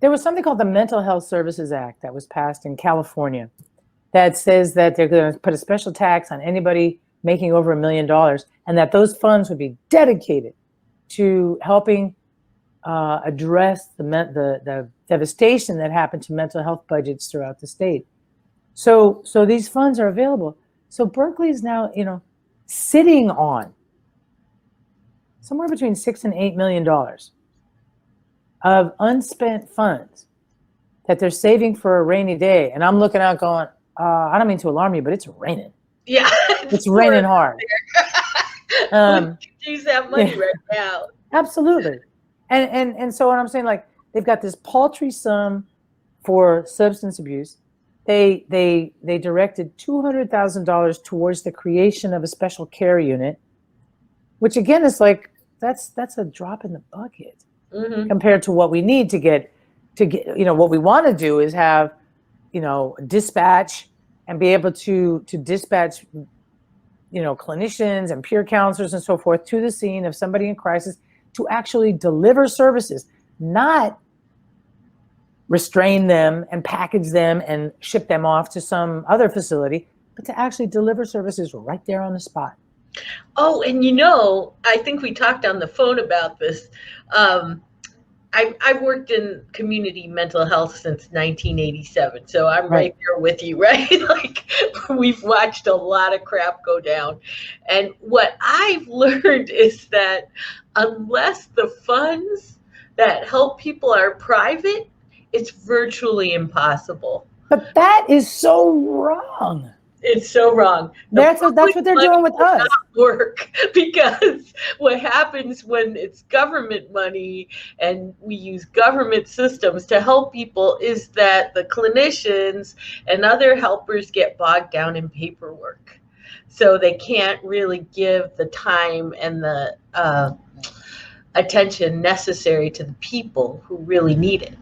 there was something called the Mental Health Services Act that was passed in California that says that they're going to put a special tax on anybody making over $1 million, and that those funds would be dedicated to helping address the devastation that happened to mental health budgets throughout the state. So these funds are available. So Berkeley is now, sitting on somewhere between $6 and $8 million of unspent funds that they're saving for a rainy day. And I'm looking out going, I don't mean to alarm you, but it's raining. Yeah. It's raining hard. We could use that money right now. Absolutely. And so what I'm saying, like, they've got this paltry sum for substance abuse. They directed $200,000 towards the creation of a special care unit, which again is like, that's a drop in the bucket compared to what we need to get, what we want to do is have, dispatch and be able to dispatch, clinicians and peer counselors and so forth to the scene of somebody in crisis to actually deliver services, not restrain them and package them and ship them off to some other facility, but to actually deliver services right there on the spot. Oh, and I think we talked on the phone about this. I've worked in community mental health since 1987, so I'm right there with you, right? Like, we've watched a lot of crap go down. And what I've learned is that unless the funds that help people are private, it's virtually impossible. But that is so wrong. It's so wrong. That's what they're doing with us. Work, because what happens when it's government money and we use government systems to help people is that the clinicians and other helpers get bogged down in paperwork. So they can't really give the time and the attention necessary to the people who really need it.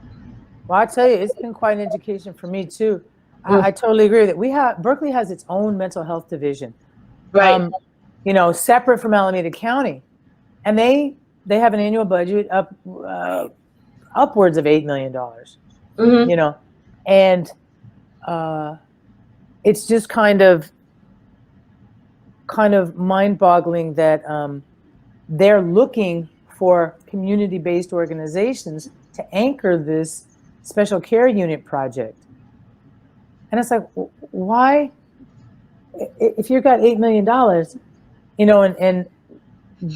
Well, I tell you, it's been quite an education for me too. I totally agree with it. Berkeley has its own mental health division, right? Separate from Alameda County, and they have an annual budget upwards of $8 million. And it's just kind of mind-boggling that they're looking for community-based organizations to anchor this special care unit project. And it's like, why, if you've got $8 million, and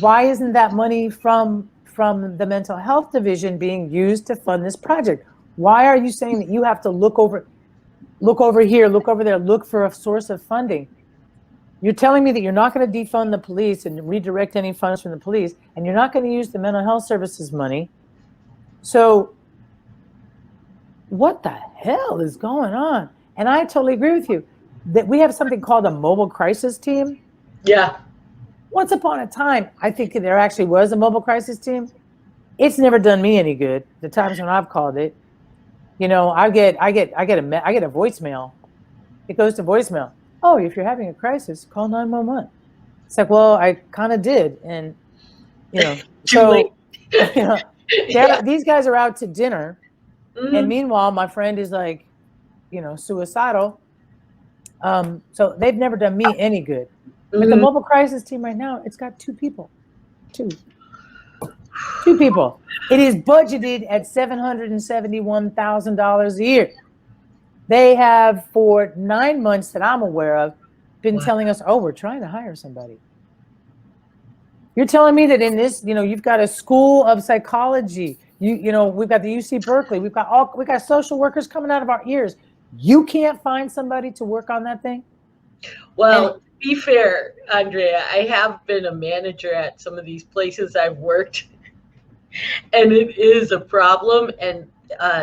why isn't that money from the mental health division being used to fund this project? Why are you saying that you have to look over here, look over there, look for a source of funding? You're telling me that you're not going to defund the police and redirect any funds from the police, and you're not going to use the mental health services money. So what the hell is going on? And I totally agree with you that we have something called a mobile crisis team. Yeah. Once upon a time, I think there actually was a mobile crisis team. It's never done me any good. The times when I've called it, I get a voicemail. It goes to voicemail. Oh, if you're having a crisis, call 911. It's like, well, I kind of did, and so these guys are out to dinner, and meanwhile, my friend is like, suicidal. So they've never done me any good. But the mobile crisis team right now, it's got two people. Two people. It is budgeted at $771,000 a year. They have, for 9 months that I'm aware of, been telling us, oh, we're trying to hire somebody. You're telling me that in this, you've got a school of psychology. We've got the UC Berkeley. We've got social workers coming out of our ears. You can't find somebody to work on that thing? Well, to be fair, Andrea, I have been a manager at some of these places I've worked, and it is a problem. And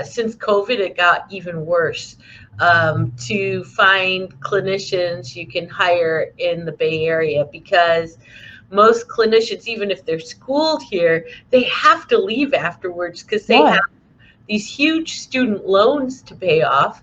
since COVID, it got even worse. To find clinicians you can hire in the Bay Area, because most clinicians, even if they're schooled here, they have to leave afterwards because they have these huge student loans to pay off.